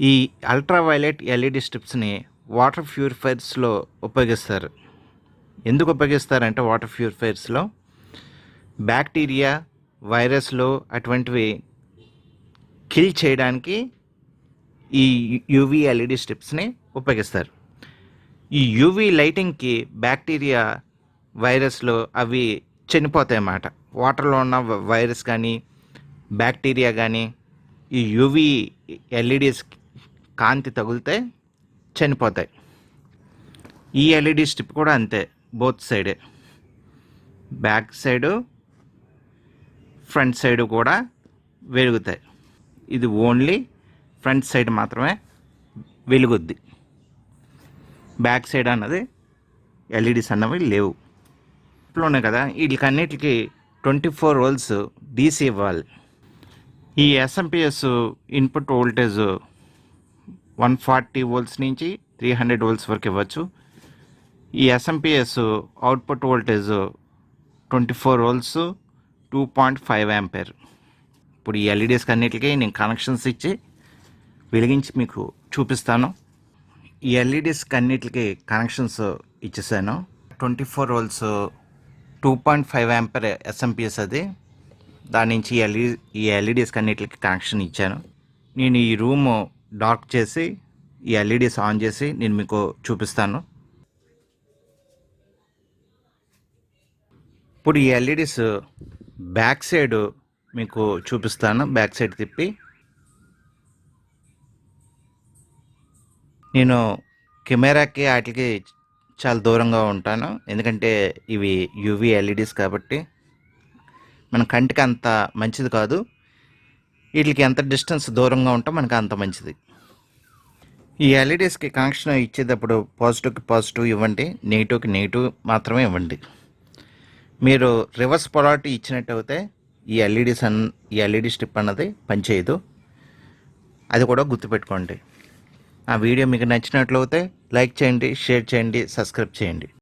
ఈ ultraviolet LED స్ట్రిప్స్ని water ప్యూరిఫైర్స్లో ఉపయోగిస్తారు. ఎందుకు ఉపయోగిస్తారంటే వాటర్ ప్యూరిఫైర్స్లో బ్యాక్టీరియా, వైరస్లు అటువంటివి కిల్ చేయడానికి ఈ యూవీ ఎల్ఈడి స్ట్రిప్స్ని ఉపయోగిస్తారు. ఈ యూవీ లైటింగ్కి బ్యాక్టీరియా, వైరస్లు అవి చనిపోతాయి అన్నమాట. వాటర్లో ఉన్న వైరస్ కానీ బ్యాక్టీరియా కానీ ఈ యూవీ ఎల్ఈడిస్ కాంతి తగిలితే చనిపోతాయి. ఈ ఎల్ఈడి స్ట్రిప్ కూడా అంతే, బోత్ సైడే, బ్యాక్ సైడు ఫ్రంట్ సైడ్ కూడా వెలుగుతాయి. ఇది ఓన్లీ ఫ్రంట్ సైడ్ మాత్రమే వెలుగుద్ది, బ్యాక్ సైడ్ అన్నది ఎల్ఈడిస్ అన్నవి లేవు. ఇంట్లోనే కదా, వీటికన్నిటికీ 24 వోల్ట్స్ డీసీ ఇవ్వాలి. ఈ ఎస్ఎంపిఎస్ ఇన్పుట్ వోల్టేజ్ 140 వోల్ట్స్ నుంచి 300 వోల్ట్స్ వరకు ఇవ్వచ్చు. ఈ SMPS output voltage 24 volts 2.5 Ampere. ఇప్పుడు ఈ ఎల్ఈడిస్కి అన్నిటికీ నేను కనెక్షన్స్ ఇచ్చి వెలిగించి మీకు చూపిస్తాను. ఈ ఎల్ఈడిస్కి అన్నిటికీ కనెక్షన్స్ ఇచ్చేసాను. 24 వోల్ట్స్ 2.5 యాంపేర్ ఎస్ఎంపిఎస్ అది. దాని నుంచి ఈ ఎల్ఈడిస్కి అన్నిటికి కనెక్షన్ ఇచ్చాను. నేను ఈ రూమ్ డార్క్ చేసి ఈ ఎల్ఈడిస్ ఆన్ చేసి నేను మీకు చూపిస్తాను. ఇప్పుడు ఈ ఎల్ఈడిస్ బ్యాక్ సైడ్ మీకు చూపిస్తాను. బ్యాక్ సైడ్ తిప్పి నేను కెమెరాకి వాటికి చాలా దూరంగా ఉంటాను, ఎందుకంటే ఇవి యూవీ ఎల్ఈడిస్ కాబట్టి మన కంటికి అంత మంచిది కాదు. వీటికి ఎంత డిస్టెన్స్ దూరంగా ఉంటే మనకు అంత మంచిది. ఈ ఎల్ఈడిస్కి కనెక్షన్ ఇచ్చేటప్పుడు పాజిటివ్కి పాజిటివ్ ఇవ్వండి, నెగిటివ్కి నెగిటివ్ మాత్రమే ఇవ్వండి. మీరు రివర్స్ పొలారిటీ ఇచ్చినట్టు అయితే ఈ ఎల్ఈడి స్ట్రిప్ అన్నది పనిచేయదు. అది కూడా గుర్తుపెట్టుకోండి. ఆ వీడియో మీకు నచ్చినట్లయితే లైక్ చేయండి, షేర్ చేయండి, సబ్స్క్రైబ్ చేయండి.